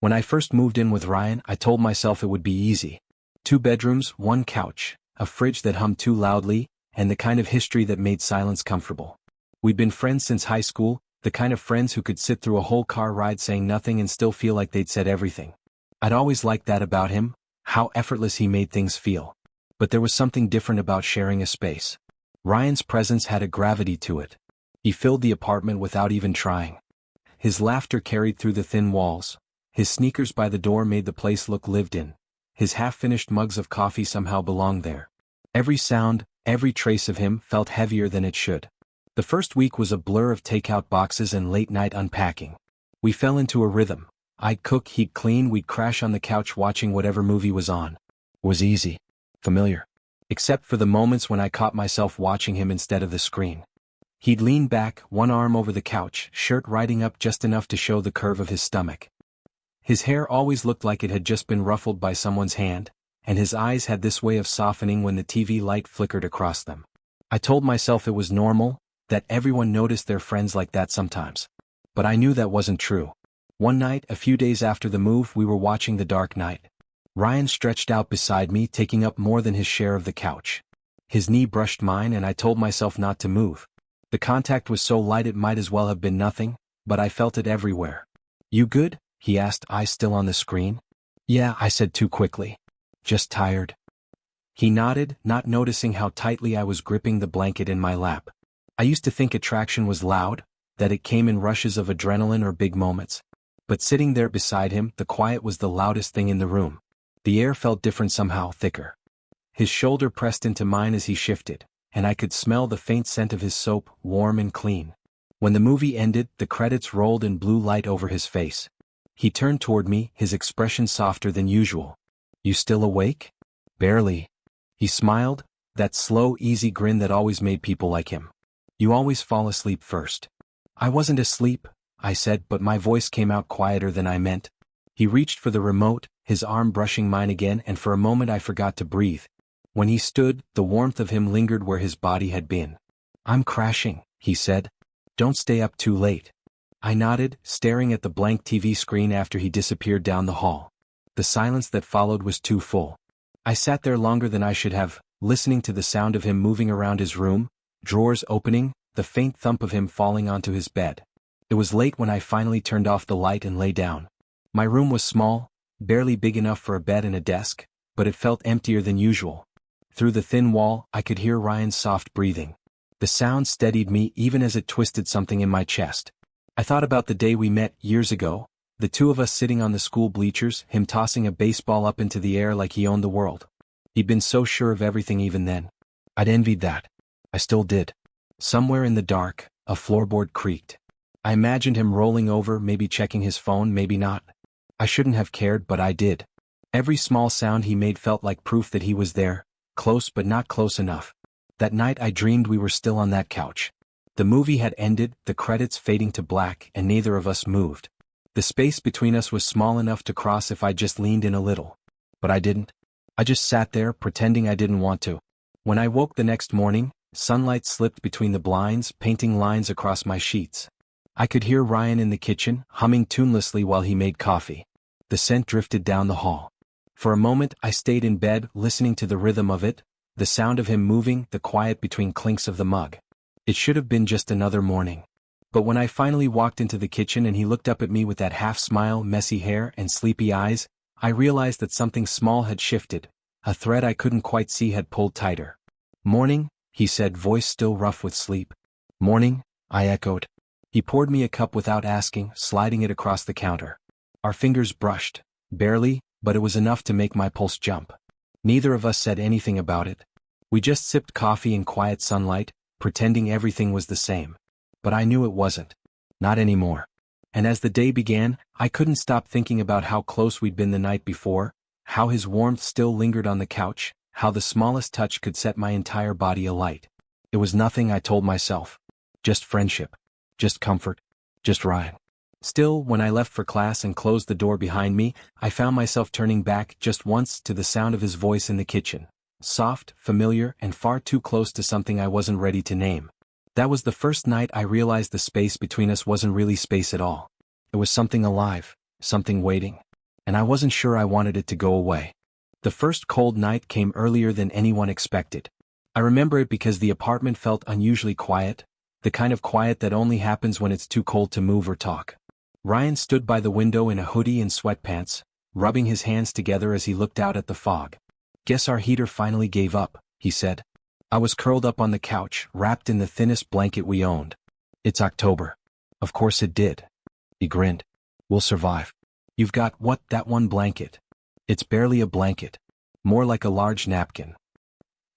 When I first moved in with Ryan, I told myself it would be easy. 2 bedrooms, 1 couch, a fridge that hummed too loudly, and the kind of history that made silence comfortable. We'd been friends since high school, the kind of friends who could sit through a whole car ride saying nothing and still feel like they'd said everything. I'd always liked that about him, how effortless he made things feel. But there was something different about sharing a space. Ryan's presence had a gravity to it. He filled the apartment without even trying. His laughter carried through the thin walls. His sneakers by the door made the place look lived in. His half-finished mugs of coffee somehow belonged there. Every sound, every trace of him felt heavier than it should. The first week was a blur of takeout boxes and late-night unpacking. We fell into a rhythm. I'd cook, he'd clean, we'd crash on the couch watching whatever movie was on. It was easy. Familiar. Except for the moments when I caught myself watching him instead of the screen. He'd lean back, one arm over the couch, shirt riding up just enough to show the curve of his stomach. His hair always looked like it had just been ruffled by someone's hand, and his eyes had this way of softening when the TV light flickered across them. I told myself it was normal, that everyone noticed their friends like that sometimes. But I knew that wasn't true. One night, a few days after the move, we were watching The Dark Knight. Ryan stretched out beside me, taking up more than his share of the couch. His knee brushed mine and I told myself not to move. The contact was so light it might as well have been nothing, but I felt it everywhere. "You good?" he asked, eyes still on the screen. "Yeah," I said too quickly. "Just tired." He nodded, not noticing how tightly I was gripping the blanket in my lap. I used to think attraction was loud, that it came in rushes of adrenaline or big moments. But sitting there beside him, the quiet was the loudest thing in the room. The air felt different somehow, thicker. His shoulder pressed into mine as he shifted, and I could smell the faint scent of his soap, warm and clean. When the movie ended, the credits rolled in blue light over his face. He turned toward me, his expression softer than usual. "You still awake?" "Barely." He smiled, that slow, easy grin that always made people like him. "You always fall asleep first." "I wasn't asleep," I said, but my voice came out quieter than I meant. He reached for the remote, his arm brushing mine again, and for a moment I forgot to breathe. When he stood, the warmth of him lingered where his body had been. "I'm crashing," he said. "Don't stay up too late." I nodded, staring at the blank TV screen after he disappeared down the hall. The silence that followed was too full. I sat there longer than I should have, listening to the sound of him moving around his room, drawers opening, the faint thump of him falling onto his bed. It was late when I finally turned off the light and lay down. My room was small, barely big enough for a bed and a desk, but it felt emptier than usual. Through the thin wall, I could hear Ryan's soft breathing. The sound steadied me even as it twisted something in my chest. I thought about the day we met years ago, the two of us sitting on the school bleachers, him tossing a baseball up into the air like he owned the world. He'd been so sure of everything even then. I'd envied that. I still did. Somewhere in the dark, a floorboard creaked. I imagined him rolling over, maybe checking his phone, maybe not. I shouldn't have cared, but I did. Every small sound he made felt like proof that he was there, close but not close enough. That night I dreamed we were still on that couch. The movie had ended, the credits fading to black, and neither of us moved. The space between us was small enough to cross if I just leaned in a little. But I didn't. I just sat there, pretending I didn't want to. When I woke the next morning, sunlight slipped between the blinds, painting lines across my sheets. I could hear Ryan in the kitchen, humming tunelessly while he made coffee. The scent drifted down the hall. For a moment I stayed in bed, listening to the rhythm of it, the sound of him moving, the quiet between clinks of the mug. It should have been just another morning. But when I finally walked into the kitchen and he looked up at me with that half-smile, messy hair, and sleepy eyes, I realized that something small had shifted. A thread I couldn't quite see had pulled tighter. "Morning," he said, voice still rough with sleep. "Morning," I echoed. He poured me a cup without asking, sliding it across the counter. Our fingers brushed. Barely, but it was enough to make my pulse jump. Neither of us said anything about it. We just sipped coffee in quiet sunlight, pretending everything was the same. But I knew it wasn't. Not anymore. And as the day began, I couldn't stop thinking about how close we'd been the night before, how his warmth still lingered on the couch, how the smallest touch could set my entire body alight. It was nothing, I told myself. Just friendship. Just comfort. Just Ryan. Still, when I left for class and closed the door behind me, I found myself turning back just once to the sound of his voice in the kitchen. Soft, familiar, and far too close to something I wasn't ready to name. That was the first night I realized the space between us wasn't really space at all. It was something alive, something waiting. and I wasn't sure I wanted it to go away. The first cold night came earlier than anyone expected. I remember it because the apartment felt unusually quiet, the kind of quiet that only happens when it's too cold to move or talk. Ryan stood by the window in a hoodie and sweatpants, rubbing his hands together as he looked out at the fog. "Guess our heater finally gave up," he said. I was curled up on the couch, wrapped in the thinnest blanket we owned. "It's October." "Of course it did." He grinned. "We'll survive." "You've got what, that one blanket?" "It's barely a blanket. More like a large napkin."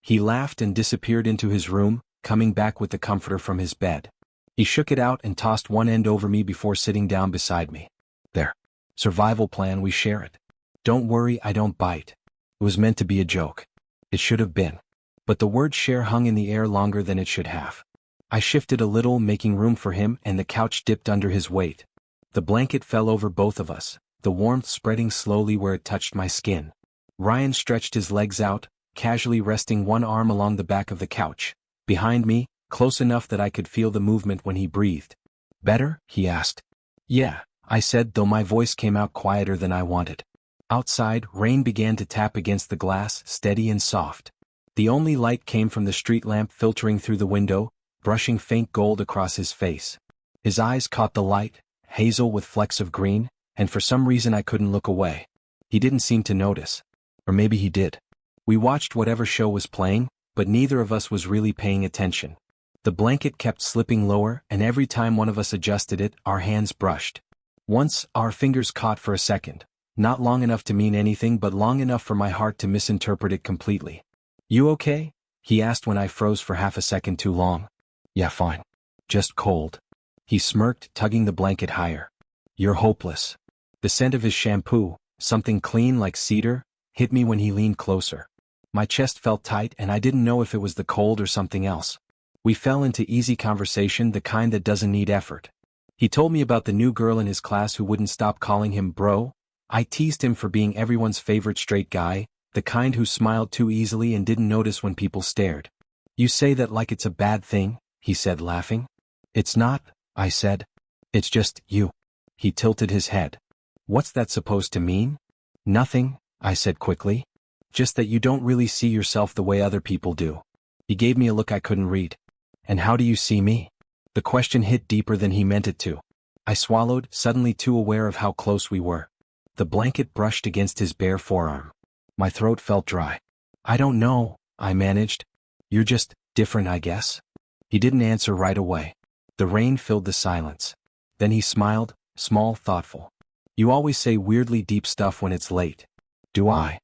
He laughed and disappeared into his room, coming back with the comforter from his bed. He shook it out and tossed one end over me before sitting down beside me. "There. Survival plan, we share it. Don't worry, I don't bite. It was meant to be a joke." It should have been. But the word share hung in the air longer than it should have. I shifted a little, making room for him, and the couch dipped under his weight. The blanket fell over both of us, the warmth spreading slowly where it touched my skin. Ryan stretched his legs out, casually resting one arm along the back of the couch, behind me, close enough that I could feel the movement when he breathed. "Better?" he asked. "Yeah," I said, though my voice came out quieter than I wanted. Outside, rain began to tap against the glass, steady and soft. The only light came from the street lamp filtering through the window, brushing faint gold across his face. His eyes caught the light, hazel with flecks of green, and for some reason I couldn't look away. He didn't seem to notice. Or maybe he did. We watched whatever show was playing, but neither of us was really paying attention. The blanket kept slipping lower, and every time one of us adjusted it, our hands brushed. Once, our fingers caught for a second, not long enough to mean anything but long enough for my heart to misinterpret it completely. "You okay?" he asked when I froze for half a second too long. "Yeah, fine. Just cold." He smirked, tugging the blanket higher. "You're hopeless." The scent of his shampoo, something clean like cedar, hit me when he leaned closer. My chest felt tight and I didn't know if it was the cold or something else. We fell into easy conversation, the kind that doesn't need effort. He told me about the new girl in his class who wouldn't stop calling him bro. I teased him for being everyone's favorite straight guy, the kind who smiled too easily and didn't notice when people stared. "You say that like it's a bad thing," he said, laughing. "It's not," I said. "It's just you." He tilted his head. "What's that supposed to mean?" "Nothing," I said quickly. "Just that you don't really see yourself the way other people do." He gave me a look I couldn't read. "And how do you see me?" The question hit deeper than he meant it to. I swallowed, suddenly too aware of how close we were. The blanket brushed against his bare forearm. My throat felt dry. "I don't know," I managed. "You're just different, I guess." He didn't answer right away. The rain filled the silence. Then he smiled, small, thoughtful. "You always say weirdly deep stuff when it's late." "Do I?"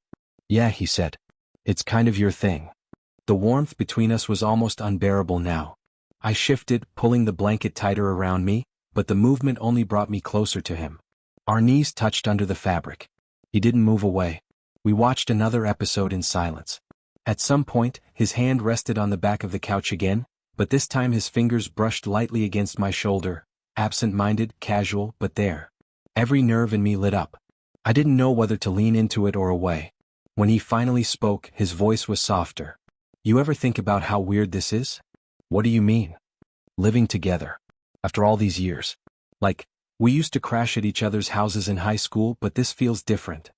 "Yeah," he said. "It's kind of your thing." The warmth between us was almost unbearable now. I shifted, pulling the blanket tighter around me, but the movement only brought me closer to him. Our knees touched under the fabric. He didn't move away. We watched another episode in silence. At some point, his hand rested on the back of the couch again, but this time his fingers brushed lightly against my shoulder, absent-minded, casual, but there. Every nerve in me lit up. I didn't know whether to lean into it or away. When he finally spoke, his voice was softer. "You ever think about how weird this is?" "What do you mean?" "Living together. After all these years. Like, we used to crash at each other's houses in high school, but this feels different."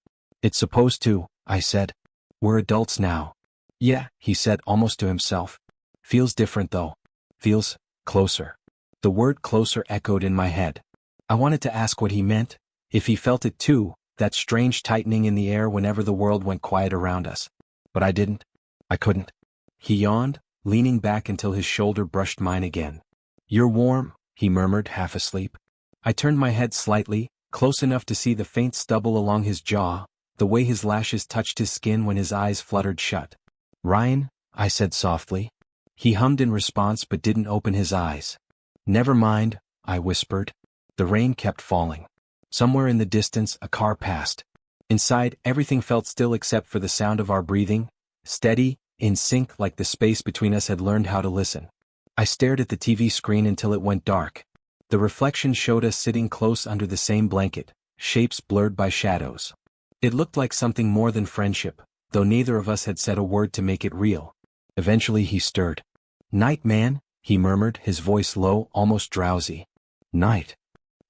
"It's supposed to," I said. "We're adults now." "Yeah," he said almost to himself. "Feels different though. Feels closer." The word closer echoed in my head. I wanted to ask what he meant, if he felt it too, that strange tightening in the air whenever the world went quiet around us. But I didn't. I couldn't. He yawned, leaning back until his shoulder brushed mine again. "You're warm," he murmured, half asleep. I turned my head slightly, close enough to see the faint stubble along his jaw, the way his lashes touched his skin when his eyes fluttered shut. "Ryan," I said softly. He hummed in response but didn't open his eyes. "Never mind," I whispered. The rain kept falling. Somewhere in the distance, a car passed. Inside, everything felt still except for the sound of our breathing, steady, in sync like the space between us had learned how to listen. I stared at the TV screen until it went dark. The reflection showed us sitting close under the same blanket, shapes blurred by shadows. It looked like something more than friendship, though neither of us had said a word to make it real. Eventually he stirred. "Night, man," he murmured, his voice low, almost drowsy. "Night."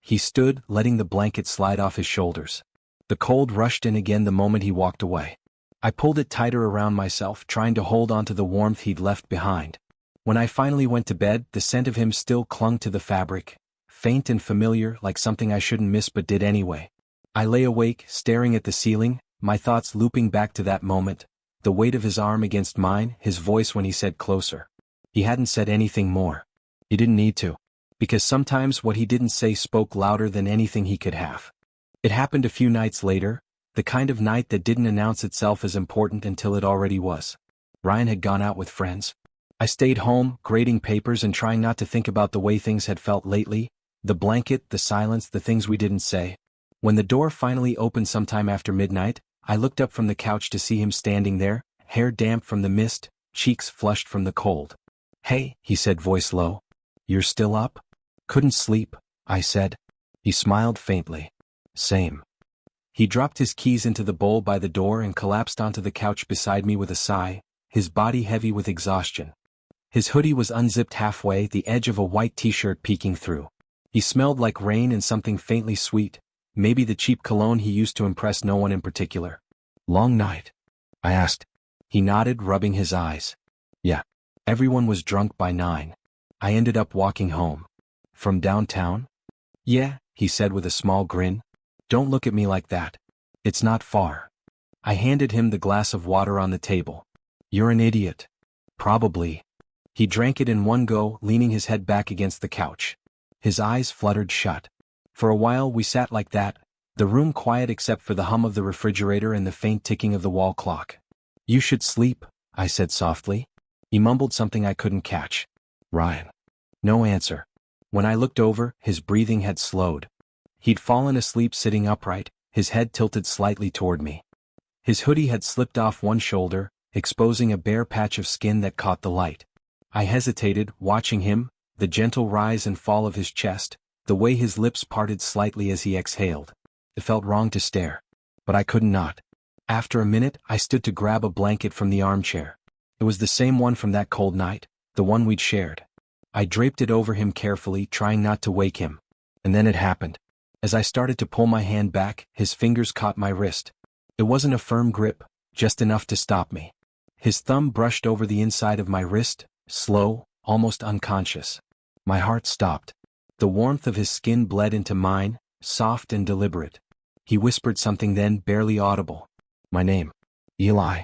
He stood, letting the blanket slide off his shoulders. The cold rushed in again the moment he walked away. I pulled it tighter around myself, trying to hold on to the warmth he'd left behind. When I finally went to bed, the scent of him still clung to the fabric, faint and familiar, like something I shouldn't miss but did anyway. I lay awake, staring at the ceiling, my thoughts looping back to that moment, the weight of his arm against mine, his voice when he said closer. He hadn't said anything more. He didn't need to. Because sometimes what he didn't say spoke louder than anything he could have. It happened a few nights later, the kind of night that didn't announce itself as important until it already was. Ryan had gone out with friends. I stayed home, grading papers and trying not to think about the way things had felt lately, the blanket, the silence, the things we didn't say. When the door finally opened sometime after midnight, I looked up from the couch to see him standing there, hair damp from the mist, cheeks flushed from the cold. "Hey," he said, voice low. "You're still up?" "Couldn't sleep," I said. He smiled faintly. "Same." He dropped his keys into the bowl by the door and collapsed onto the couch beside me with a sigh, his body heavy with exhaustion. His hoodie was unzipped halfway, the edge of a white t-shirt peeking through. He smelled like rain and something faintly sweet, maybe the cheap cologne he used to impress no one in particular. "Long night?" I asked. He nodded, rubbing his eyes. "Yeah. Everyone was drunk by 9. I ended up walking home." "From downtown?" "Yeah," he said with a small grin. "Don't look at me like that. It's not far." I handed him the glass of water on the table. "You're an idiot." "Probably." He drank it in one go, leaning his head back against the couch. His eyes fluttered shut. For a while we sat like that, the room quiet except for the hum of the refrigerator and the faint ticking of the wall clock. "You should sleep," I said softly. He mumbled something I couldn't catch. "Ryan." No answer. When I looked over, his breathing had slowed. He'd fallen asleep sitting upright, his head tilted slightly toward me. His hoodie had slipped off one shoulder, exposing a bare patch of skin that caught the light. I hesitated, watching him, the gentle rise and fall of his chest, the way his lips parted slightly as he exhaled. It felt wrong to stare. But I could not. After a minute, I stood to grab a blanket from the armchair. It was the same one from that cold night, the one we'd shared. I draped it over him carefully, trying not to wake him. And then it happened. As I started to pull my hand back, his fingers caught my wrist. It wasn't a firm grip, just enough to stop me. His thumb brushed over the inside of my wrist, slow, almost unconscious. My heart stopped. The warmth of his skin bled into mine, soft and deliberate. He whispered something then, barely audible. "My name. Eli."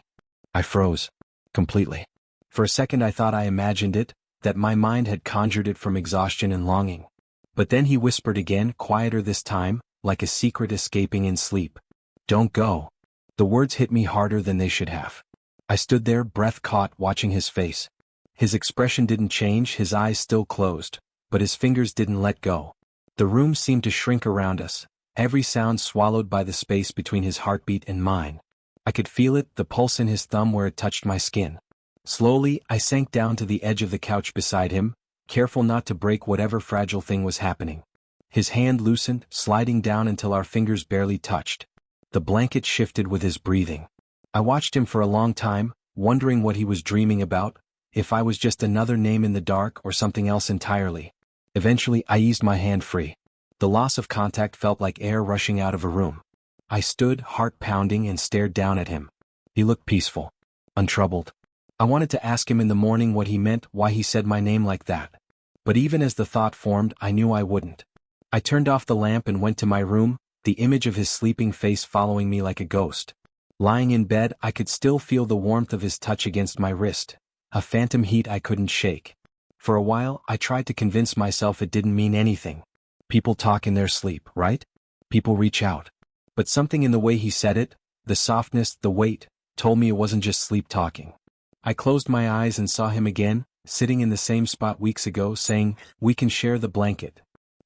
I froze. Completely. For a second I thought I imagined it, that my mind had conjured it from exhaustion and longing. But then he whispered again, quieter this time, like a secret escaping in sleep. "Don't go." The words hit me harder than they should have. I stood there, breath caught, watching his face. His expression didn't change, his eyes still closed, but his fingers didn't let go. The room seemed to shrink around us, every sound swallowed by the space between his heartbeat and mine. I could feel it, the pulse in his thumb where it touched my skin. Slowly, I sank down to the edge of the couch beside him, careful not to break whatever fragile thing was happening. His hand loosened, sliding down until our fingers barely touched. The blanket shifted with his breathing. I watched him for a long time, wondering what he was dreaming about, if I was just another name in the dark or something else entirely. Eventually, I eased my hand free. The loss of contact felt like air rushing out of a room. I stood, heart pounding, and stared down at him. He looked peaceful, untroubled. I wanted to ask him in the morning what he meant, why he said my name like that. But even as the thought formed, I knew I wouldn't. I turned off the lamp and went to my room, the image of his sleeping face following me like a ghost. Lying in bed, I could still feel the warmth of his touch against my wrist, a phantom heat I couldn't shake. For a while, I tried to convince myself it didn't mean anything. People talk in their sleep, right? People reach out. But something in the way he said it, the softness, the weight, told me it wasn't just sleep talking. I closed my eyes and saw him again, sitting in the same spot weeks ago, saying, "We can share the blanket."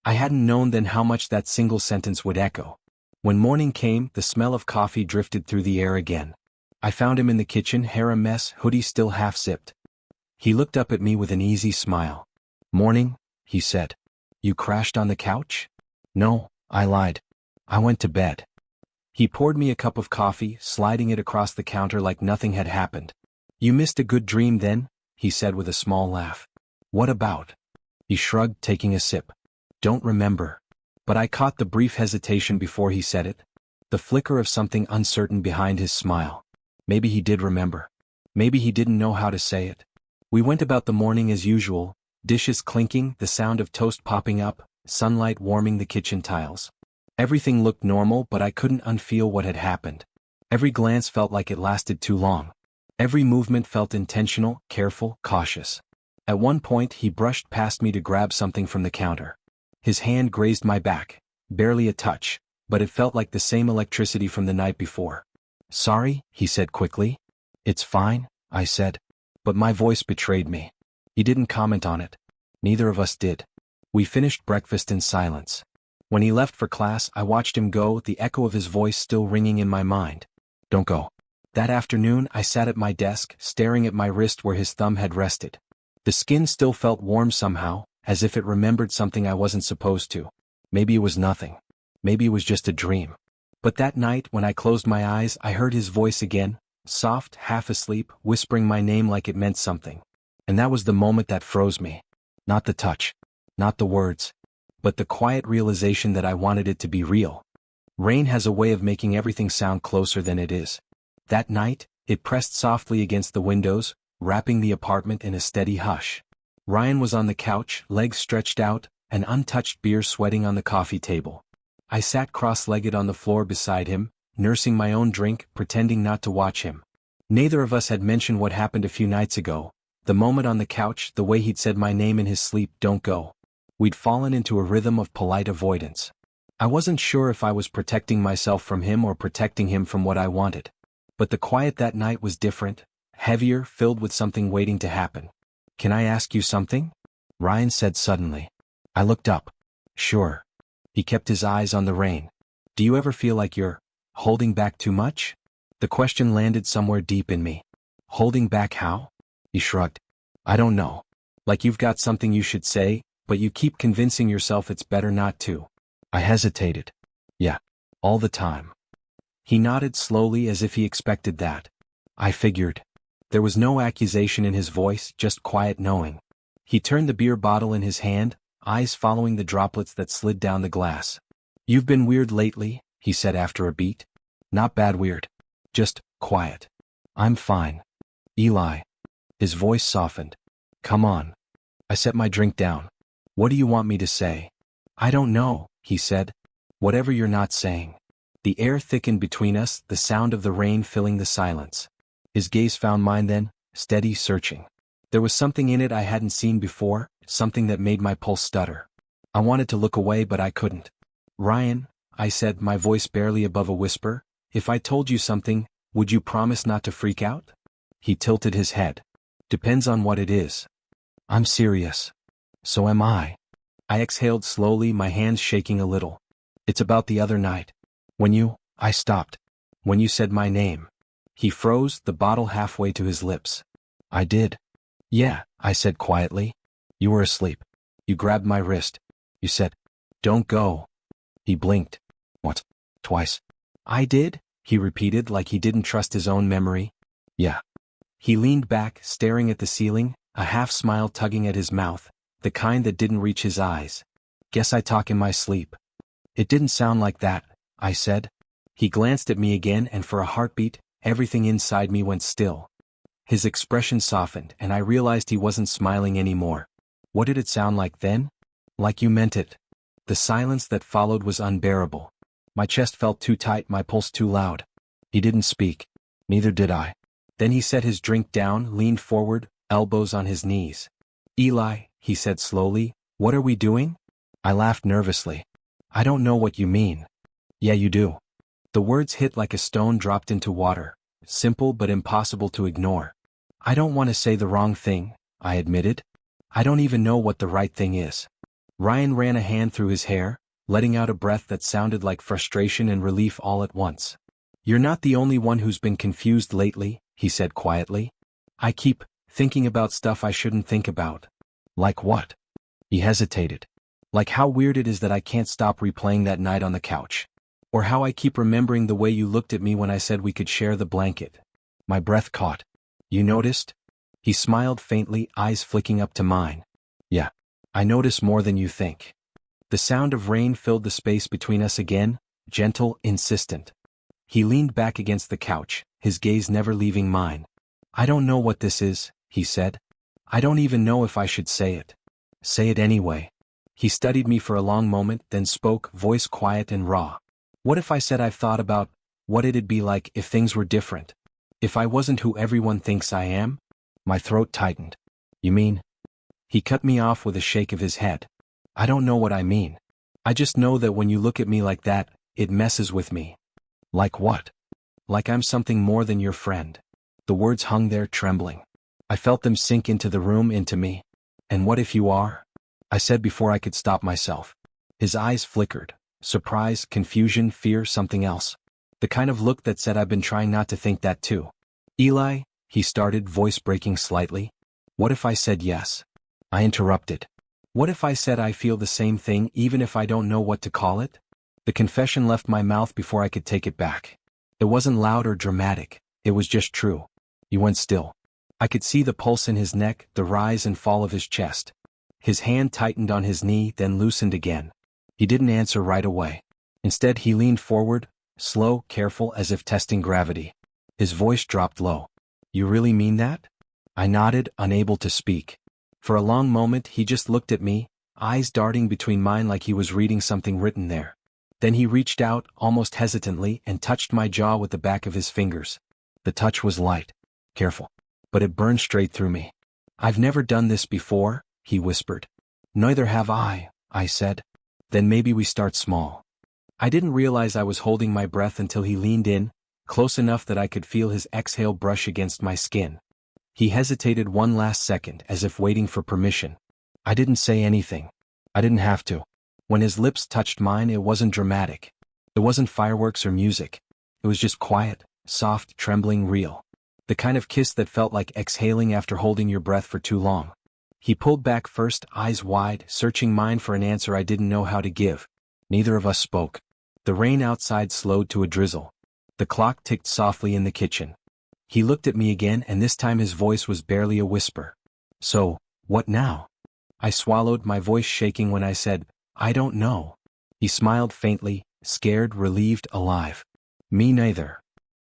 I hadn't known then how much that single sentence would echo. When morning came, the smell of coffee drifted through the air again. I found him in the kitchen, hair a mess, hoodie still half-zipped. He looked up at me with an easy smile. "Morning," he said. "You crashed on the couch?" "No," I lied. "I went to bed." He poured me a cup of coffee, sliding it across the counter like nothing had happened. "You missed a good dream then?" he said with a small laugh. "What about?" He shrugged, taking a sip. "Don't remember." But I caught the brief hesitation before he said it. The flicker of something uncertain behind his smile. Maybe he did remember. Maybe he didn't know how to say it. We went about the morning as usual, dishes clinking, the sound of toast popping up, sunlight warming the kitchen tiles. Everything looked normal, but I couldn't unfeel what had happened. Every glance felt like it lasted too long. Every movement felt intentional, careful, cautious. At one point he brushed past me to grab something from the counter. His hand grazed my back, barely a touch, but it felt like the same electricity from the night before. "Sorry," he said quickly. "It's fine," I said. But my voice betrayed me. He didn't comment on it. Neither of us did. We finished breakfast in silence. When he left for class, I watched him go, the echo of his voice still ringing in my mind. "Don't go." That afternoon, I sat at my desk, staring at my wrist where his thumb had rested. The skin still felt warm somehow, as if it remembered something I wasn't supposed to. Maybe it was nothing. Maybe it was just a dream. But that night, when I closed my eyes, I heard his voice again, soft, half asleep, whispering my name like it meant something. And that was the moment that froze me. Not the touch. Not the words. But the quiet realization that I wanted it to be real. Rain has a way of making everything sound closer than it is. That night, it pressed softly against the windows, wrapping the apartment in a steady hush. Ryan was on the couch, legs stretched out, an untouched beer sweating on the coffee table. I sat cross-legged on the floor beside him, nursing my own drink, pretending not to watch him. Neither of us had mentioned what happened a few nights ago, the moment on the couch, the way he'd said my name in his sleep, "Don't go." We'd fallen into a rhythm of polite avoidance. I wasn't sure if I was protecting myself from him or protecting him from what I wanted. But the quiet that night was different, heavier, filled with something waiting to happen. "Can I ask you something?" Ryan said suddenly. I looked up. "Sure." He kept his eyes on the rain. "Do you ever feel like you're holding back too much?" The question landed somewhere deep in me. "Holding back how?" He shrugged. "I don't know. Like you've got something you should say, but you keep convincing yourself it's better not to." I hesitated. "Yeah. All the time." He nodded slowly as if he expected that. I figured. There was no accusation in his voice, just quiet knowing. He turned the beer bottle in his hand, eyes following the droplets that slid down the glass. "You've been weird lately," he said after a beat. "Not bad weird. Just quiet." "I'm fine. Eli." His voice softened. "Come on." I set my drink down. "What do you want me to say?" "I don't know," he said. "Whatever you're not saying." The air thickened between us, the sound of the rain filling the silence. His gaze found mine then, steady, searching. There was something in it I hadn't seen before, something that made my pulse stutter. I wanted to look away, but I couldn't. "Ryan," I said, my voice barely above a whisper, "if I told you something, would you promise not to freak out?" He tilted his head. "Depends on what it is." "I'm serious." "So am I." I exhaled slowly, my hands shaking a little. "It's about the other night. I stopped. When you said my name." He froze, the bottle halfway to his lips. "I did." "Yeah," I said quietly. "You were asleep. You grabbed my wrist. You said, 'Don't go.'" He blinked. "What? Twice?" "I did," he repeated like he didn't trust his own memory. "Yeah." He leaned back, staring at the ceiling, a half smile tugging at his mouth, the kind that didn't reach his eyes. "Guess I talk in my sleep." "It didn't sound like that," I said. He glanced at me again, and for a heartbeat, everything inside me went still. His expression softened, and I realized he wasn't smiling anymore. "What did it sound like then?" "Like you meant it." The silence that followed was unbearable. My chest felt too tight, my pulse too loud. He didn't speak. Neither did I. Then he set his drink down, leaned forward, elbows on his knees. "Eli," he said slowly, "what are we doing?" I laughed nervously. "I don't know what you mean." "Yeah, you do." The words hit like a stone dropped into water, simple but impossible to ignore. "I don't want to say the wrong thing," I admitted. "I don't even know what the right thing is." Ryan ran a hand through his hair, letting out a breath that sounded like frustration and relief all at once. "You're not the only one who's been confused lately," he said quietly. "I keep thinking about stuff I shouldn't think about." "Like what?" He hesitated. "Like how weird it is that I can't stop replaying that night on the couch. Or how I keep remembering the way you looked at me when I said we could share the blanket." My breath caught. "You noticed?" He smiled faintly, eyes flicking up to mine. "Yeah. I notice more than you think." The sound of rain filled the space between us again, gentle, insistent. He leaned back against the couch, his gaze never leaving mine. "I don't know what this is," he said. "I don't even know if I should say it." "Say it anyway." He studied me for a long moment, then spoke, voice quiet and raw. "What if I said I've thought about what it'd be like if things were different? If I wasn't who everyone thinks I am?" My throat tightened. "You mean?" He cut me off with a shake of his head. "I don't know what I mean. I just know that when you look at me like that, it messes with me." "Like what?" "Like I'm something more than your friend." The words hung there trembling. I felt them sink into the room, into me. "And what if you are?" I said before I could stop myself. His eyes flickered. Surprise, confusion, fear, something else. The kind of look that said I've been trying not to think that too. "Eli," he started, voice breaking slightly. "What if I said yes?" I interrupted. "What if I said I feel the same thing even if I don't know what to call it?" The confession left my mouth before I could take it back. It wasn't loud or dramatic, it was just true. He went still. I could see the pulse in his neck, the rise and fall of his chest. His hand tightened on his knee, then loosened again. He didn't answer right away. Instead he leaned forward, slow, careful, as if testing gravity. His voice dropped low. "You really mean that?" I nodded, unable to speak. For a long moment he just looked at me, eyes darting between mine like he was reading something written there. Then he reached out, almost hesitantly, and touched my jaw with the back of his fingers. The touch was light, careful, but it burned straight through me. "I've never done this before," he whispered. "Neither have I said. "Then maybe we start small." I didn't realize I was holding my breath until he leaned in, close enough that I could feel his exhale brush against my skin. He hesitated one last second, as if waiting for permission. I didn't say anything. I didn't have to. When his lips touched mine, it wasn't dramatic. It wasn't fireworks or music. It was just quiet, soft, trembling, real. The kind of kiss that felt like exhaling after holding your breath for too long. He pulled back first, eyes wide, searching mine for an answer I didn't know how to give. Neither of us spoke. The rain outside slowed to a drizzle. The clock ticked softly in the kitchen. He looked at me again, and this time his voice was barely a whisper. "So, what now?" I swallowed, my voice shaking when I said, "I don't know." He smiled faintly, scared, relieved, alive. "Me neither."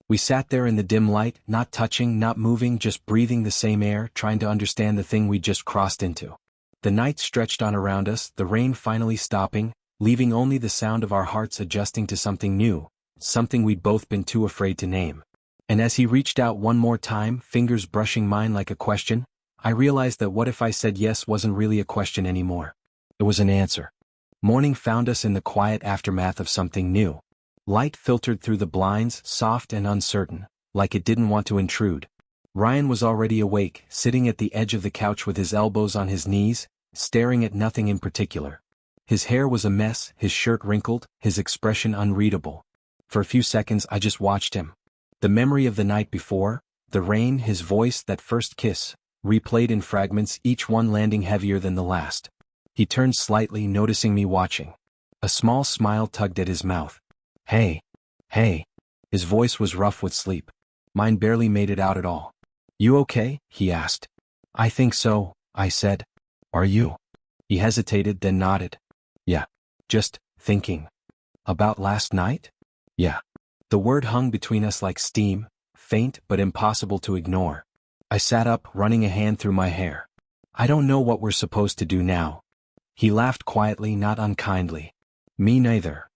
We sat there in the dim light, not touching, not moving, just breathing the same air, trying to understand the thing we'd just crossed into. The night stretched on around us, the rain finally stopping, leaving only the sound of our hearts adjusting to something new, something we'd both been too afraid to name. And as he reached out one more time, fingers brushing mine like a question, I realized that what if I said yes wasn't really a question anymore. It was an answer. Morning found us in the quiet aftermath of something new. Light filtered through the blinds, soft and uncertain, like it didn't want to intrude. Ryan was already awake, sitting at the edge of the couch with his elbows on his knees, staring at nothing in particular. His hair was a mess, his shirt wrinkled, his expression unreadable. For a few seconds I just watched him. The memory of the night before, the rain, his voice, that first kiss, replayed in fragments, each one landing heavier than the last. He turned slightly, noticing me watching. A small smile tugged at his mouth. Hey. His voice was rough with sleep. Mine barely made it out at all. "You okay?" he asked. "I think so," I said. "Are you?" He hesitated, then nodded. "Yeah. Just thinking." "About last night?" "Yeah." The word hung between us like steam, faint but impossible to ignore. I sat up, running a hand through my hair. "I don't know what we're supposed to do now." He laughed quietly, not unkindly. "Me neither."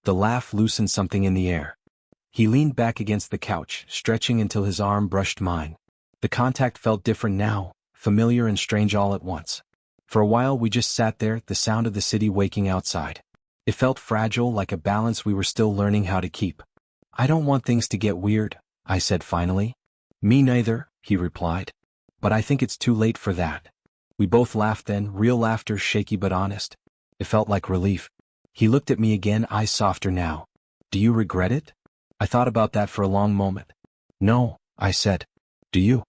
The laugh loosened something in the air. He leaned back against the couch, stretching until his arm brushed mine. The contact felt different now, familiar and strange all at once. For a while we just sat there, the sound of the city waking outside. It felt fragile, like a balance we were still learning how to keep. "I don't want things to get weird," I said finally. "Me neither," he replied. "But I think it's too late for that." We both laughed then, real laughter, shaky but honest. It felt like relief. He looked at me again, eyes softer now. "Do you regret it?" I thought about that for a long moment. "No," I said. "Do you?"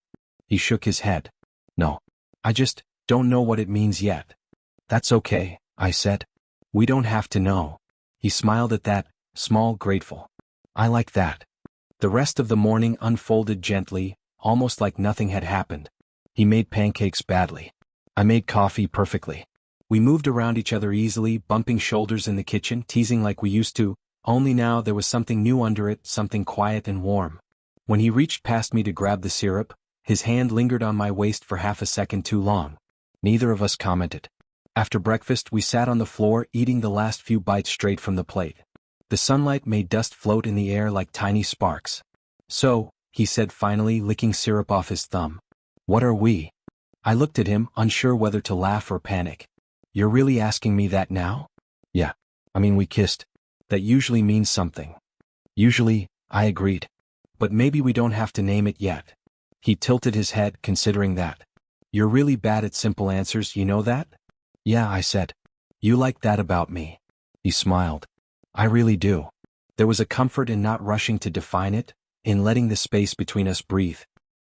He shook his head. "No. I just don't know what it means yet." "That's okay," I said. "We don't have to know." He smiled at that, small, grateful. I like that. The rest of the morning unfolded gently, almost like nothing had happened. He made pancakes badly. I made coffee perfectly. We moved around each other easily, bumping shoulders in the kitchen, teasing like we used to, Only now there was something new under it, something quiet and warm. When he reached past me to grab the syrup, his hand lingered on my waist for half a second too long. Neither of us commented. After breakfast we sat on the floor eating the last few bites straight from the plate. The sunlight made dust float in the air like tiny sparks. "So," he said finally, licking syrup off his thumb. "What are we?" I looked at him, unsure whether to laugh or panic. "You're really asking me that now?" "Yeah. I mean, we kissed. That usually means something." "Usually," I agreed. "But maybe we don't have to name it yet." He tilted his head, considering that. "You're really bad at simple answers, you know that?" "Yeah," I said. "You like that about me." He smiled. "I really do." There was a comfort in not rushing to define it, in letting the space between us breathe.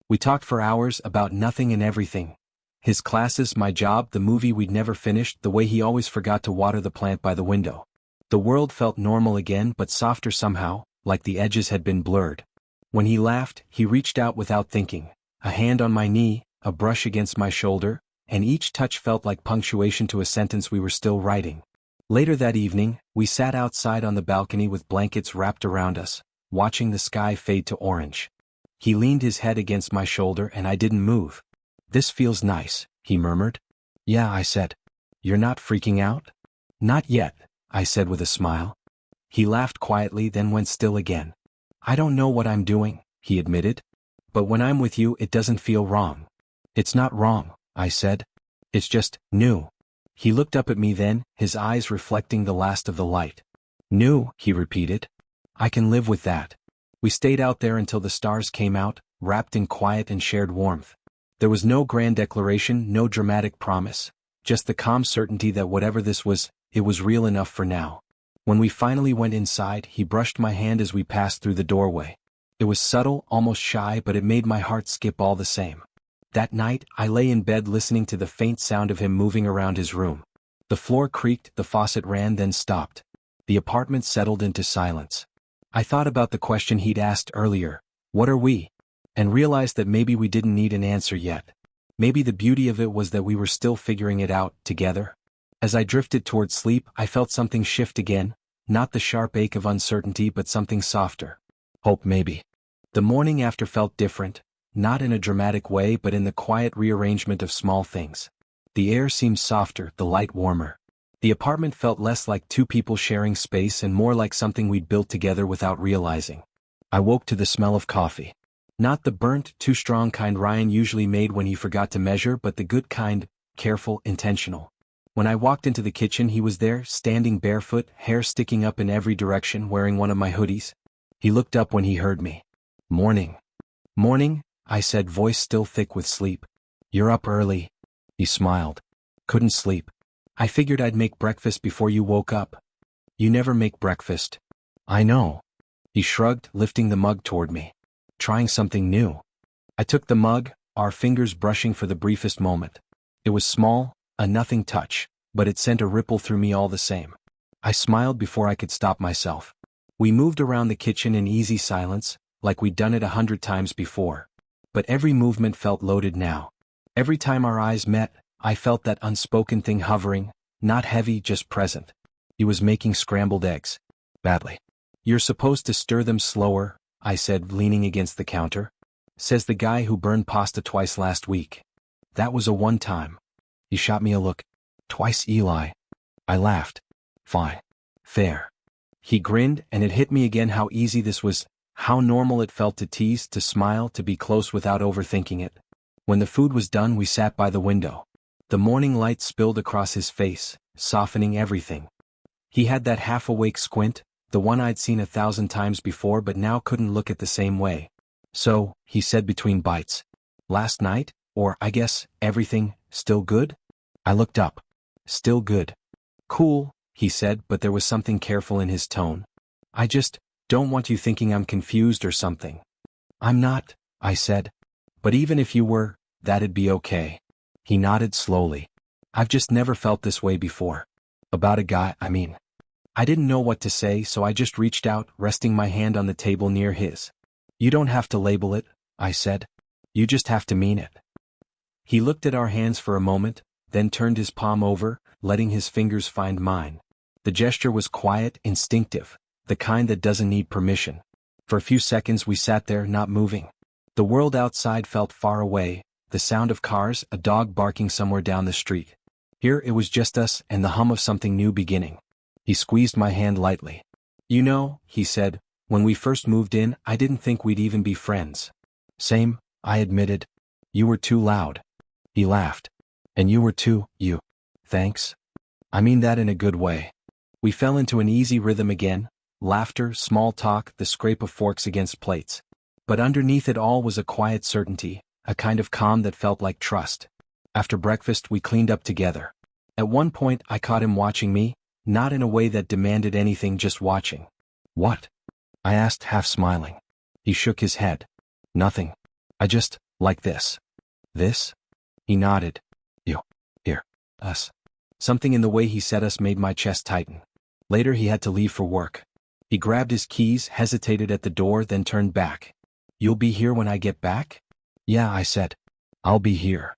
We talked for hours about nothing and everything. His classes, my job, the movie we'd never finished, the way he always forgot to water the plant by the window. The world felt normal again, but softer somehow, like the edges had been blurred. When he laughed, he reached out without thinking, a hand on my knee, a brush against my shoulder, and each touch felt like punctuation to a sentence we were still writing. Later that evening, we sat outside on the balcony with blankets wrapped around us, watching the sky fade to orange. He leaned his head against my shoulder and I didn't move. "This feels nice," he murmured. "Yeah," I said. "You're not freaking out?" "Not yet," I said with a smile. He laughed quietly, then went still again. "I don't know what I'm doing," he admitted. "But when I'm with you it doesn't feel wrong." "It's not wrong," I said. "It's just new." He looked up at me then, his eyes reflecting the last of the light. "New," he repeated. "I can live with that." We stayed out there until the stars came out, wrapped in quiet and shared warmth. There was no grand declaration, no dramatic promise, just the calm certainty that whatever this was, it was real enough for now. When we finally went inside, he brushed my hand as we passed through the doorway. It was subtle, almost shy, but it made my heart skip all the same. That night, I lay in bed listening to the faint sound of him moving around his room. The floor creaked, the faucet ran, then stopped. The apartment settled into silence. I thought about the question he'd asked earlier, "What are we?" and realized that maybe we didn't need an answer yet. Maybe the beauty of it was that we were still figuring it out, together. As I drifted toward sleep, I felt something shift again, not the sharp ache of uncertainty but something softer. Hope, maybe. The morning after felt different, not in a dramatic way but in the quiet rearrangement of small things. The air seemed softer, the light warmer. The apartment felt less like two people sharing space and more like something we'd built together without realizing. I woke to the smell of coffee. Not the burnt, too strong kind Ryan usually made when he forgot to measure, but the good kind, careful, intentional. When I walked into the kitchen, he was there, standing barefoot, hair sticking up in every direction, wearing one of my hoodies. He looked up when he heard me. "Morning." "Morning," I said, voice still thick with sleep. "You're up early." He smiled. "Couldn't sleep. I figured I'd make breakfast before you woke up." "You never make breakfast." "I know." He shrugged, lifting the mug toward me. "Trying something new." I took the mug, our fingers brushing for the briefest moment. It was small, a nothing touch, but it sent a ripple through me all the same. I smiled before I could stop myself. We moved around the kitchen in easy silence, like we'd done it 100 times before. But every movement felt loaded now. Every time our eyes met, I felt that unspoken thing hovering, not heavy, just present. He was making scrambled eggs. Badly. "You're supposed to stir them slower," I said, leaning against the counter. "Says the guy who burned pasta twice last week." "That was a one-time." He shot me a look. "Twice, Eli." I laughed. "Fine. Fair." He grinned, and it hit me again how easy this was, how normal it felt to tease, to smile, to be close without overthinking it. When the food was done, we sat by the window. The morning light spilled across his face, softening everything. He had that half-awake squint, the one I'd seen 1,000 times before but now couldn't look at the same way. "So," he said between bites. "Last night, or I guess, everything, still good?" I looked up. "Still good." "Cool," he said, but there was something careful in his tone. "I just don't want you thinking I'm confused or something." "I'm not," I said. "But even if you were, that'd be okay." He nodded slowly. "I've just never felt this way before. About a guy, I mean." I didn't know what to say, so I just reached out, resting my hand on the table near his. "You don't have to label it," I said. "You just have to mean it." He looked at our hands for a moment, then turned his palm over, letting his fingers find mine. The gesture was quiet, instinctive, the kind that doesn't need permission. For a few seconds we sat there, not moving. The world outside felt far away, the sound of cars, a dog barking somewhere down the street. Here it was just us and the hum of something new beginning. He squeezed my hand lightly. "You know," he said, "when we first moved in, I didn't think we'd even be friends." "Same," I admitted. "You were too loud." He laughed. "And you were too, you." "Thanks. I mean that in a good way." We fell into an easy rhythm again, laughter, small talk, the scrape of forks against plates. But underneath it all was a quiet certainty, a kind of calm that felt like trust. After breakfast we cleaned up together. At one point I caught him watching me, not in a way that demanded anything, just watching. "What?" I asked, half smiling. He shook his head. "Nothing. I just, like this." "This?" He nodded. "You. Here. Us." Something in the way he said us made my chest tighten. Later he had to leave for work. He grabbed his keys, hesitated at the door, then turned back. "You'll be here when I get back?" "Yeah," I said. "I'll be here."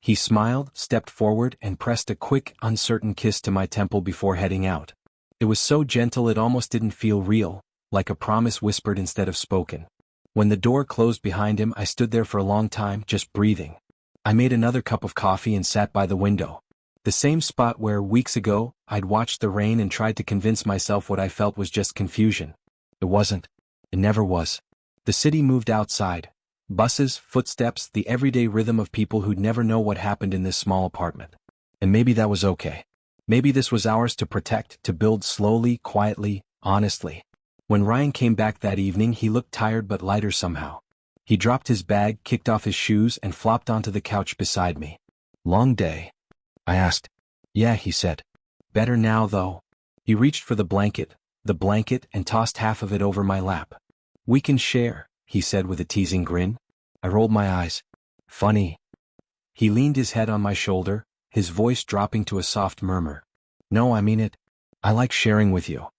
He smiled, stepped forward, and pressed a quick, uncertain kiss to my temple before heading out. It was so gentle it almost didn't feel real, like a promise whispered instead of spoken. When the door closed behind him, I stood there for a long time, just breathing. I made another cup of coffee and sat by the window. The same spot where, weeks ago, I'd watched the rain and tried to convince myself what I felt was just confusion. It wasn't. It never was. The city moved outside. Buses, footsteps, the everyday rhythm of people who'd never know what happened in this small apartment. And maybe that was okay. Maybe this was ours to protect, to build slowly, quietly, honestly. When Ryan came back that evening, he looked tired but lighter somehow. He dropped his bag, kicked off his shoes, and flopped onto the couch beside me. "Long day?" I asked. "Yeah," he said. "Better now, though." He reached for the blanket, and tossed half of it over my lap. "We can share," he said with a teasing grin. I rolled my eyes. "Funny." He leaned his head on my shoulder, his voice dropping to a soft murmur. "No, I mean it. I like sharing with you."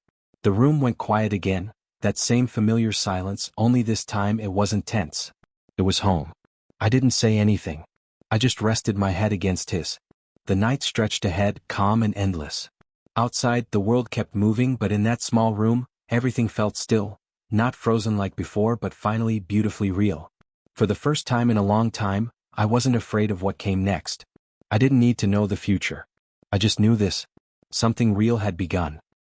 The room went quiet again, that same familiar silence, only this time it wasn't tense. It was home. I didn't say anything. I just rested my head against his. The night stretched ahead, calm and endless. Outside, the world kept moving, but in that small room, everything felt still, not frozen like before, but finally beautifully real. For the first time in a long time, I wasn't afraid of what came next. I didn't need to know the future. I just knew this. Something real had begun.